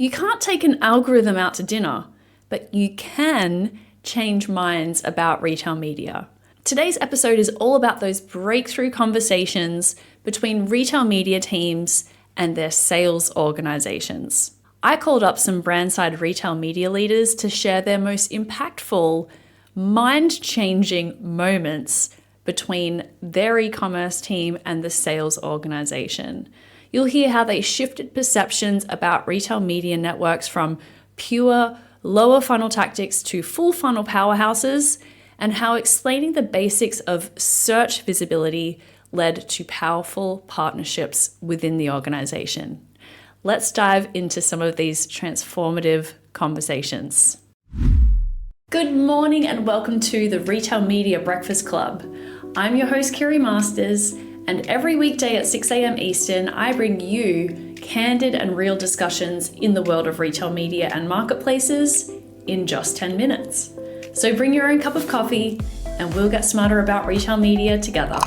You can't take an algorithm out to dinner, but you can change minds about retail media. Today's episode is all about those breakthrough conversations between retail media teams and their sales organizations. I called up some brand-side retail media leaders to share their most impactful, mind-changing moments between their e-commerce team and the sales organization. You'll hear how they shifted perceptions about retail media networks from pure lower funnel tactics to full funnel powerhouses, and how explaining the basics of search visibility led to powerful partnerships within the organization. Let's dive into some of these transformative conversations. Good morning and welcome to the Retail Media Breakfast Club. I'm your host, Kiri Masters, and every weekday at 6 a.m. Eastern, I bring you candid and real discussions in the world of retail media and marketplaces in just 10 minutes. So bring your own cup of coffee and we'll get smarter about retail media together.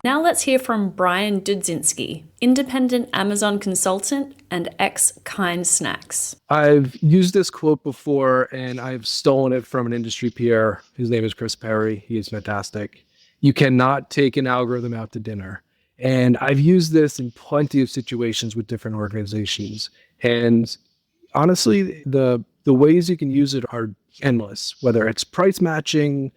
Now let's hear from Brian Dudzinski, independent Amazon consultant and ex-Kind Snacks. I've used this quote before and I've stolen it from an industry peer. His name is Chris Perry. He is fantastic. You cannot take an algorithm out to dinner. And I've used this in plenty of situations with different organizations. And honestly, the ways you can use it are endless, whether it's price matching,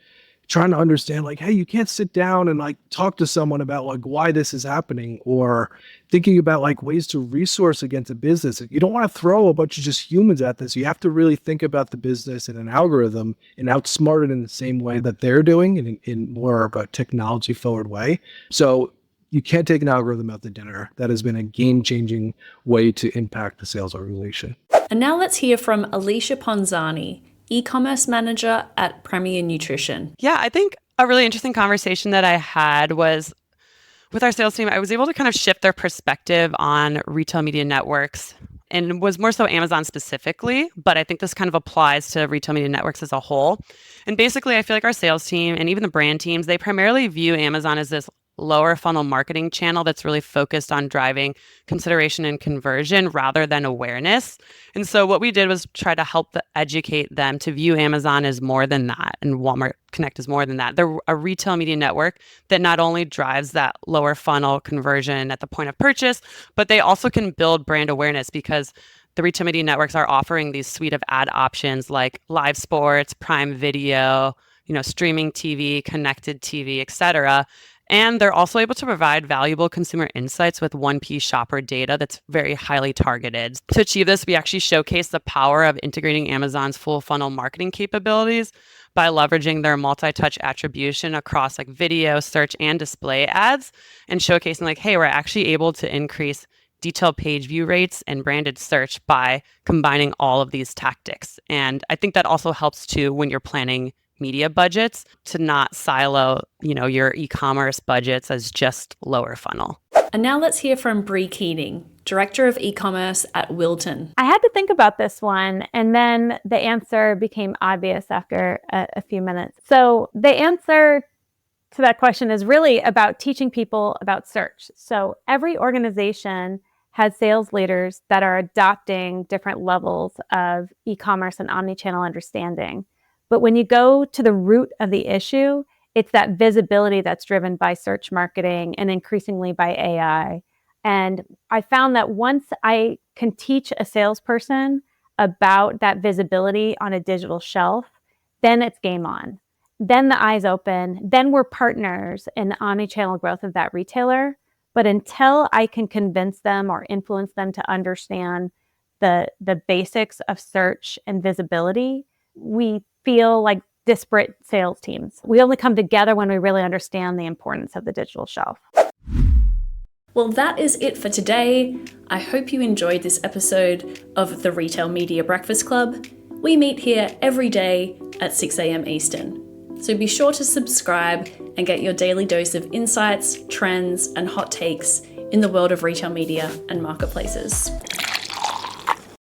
trying to understand like, hey, you can't sit down and like talk to someone about like why this is happening, or thinking about like ways to resource against a business. You don't want to throw a bunch of just humans at this. You have to really think about the business and an algorithm and outsmart it in the same way that they're doing in more of a technology forward way. So you can't take an algorithm out to dinner. That has been a game-changing way to impact the sales organization. And now let's hear from Alicia Ponzani, e-commerce manager at Premier Nutrition. Yeah, I think a really interesting conversation that I had was with our sales team. I was able to kind of shift their perspective on retail media networks, and was more so Amazon specifically, but I think this kind of applies to retail media networks as a whole. And basically, I feel like our sales team and even the brand teams, they primarily view Amazon as this lower funnel marketing channel that's really focused on driving consideration and conversion rather than awareness. And so what we did was try to help educate them to view Amazon as more than that, and Walmart Connect is more than that. They're a retail media network that not only drives that lower funnel conversion at the point of purchase, but they also can build brand awareness because the retail media networks are offering these suite of ad options like live sports, Prime Video, streaming TV, connected TV, etc. And they're also able to provide valuable consumer insights with 1P shopper data that's very highly targeted. To achieve this, we actually showcase the power of integrating Amazon's full funnel marketing capabilities by leveraging their multi-touch attribution across like video, search, and display ads, and showcasing like, hey, we're actually able to increase detailed page view rates and branded search by combining all of these tactics. And I think that also helps too when you're planning media budgets to not silo, your e-commerce budgets as just lower funnel. And now let's hear from Brea Keating, Director of E-commerce at Wilton. I had to think about this one, and then the answer became obvious after a few minutes. So the answer to that question is really about teaching people about search. So every organization has sales leaders that are adopting different levels of e-commerce and omnichannel understanding. But when you go to the root of the issue, it's that visibility that's driven by search marketing and increasingly by AI. And I found that once I can teach a salesperson about that visibility on a digital shelf, then it's game on. Then the eyes open. Then we're partners in the omnichannel growth of that retailer. But until I can convince them or influence them to understand the basics of search and visibility, we feel like disparate sales teams. We only come together when we really understand the importance of the digital shelf. Well, that is it for today. I hope you enjoyed this episode of the Retail Media Breakfast Club. We meet here every day at 6 a.m. Eastern. So be sure to subscribe and get your daily dose of insights, trends, and hot takes in the world of retail media and marketplaces.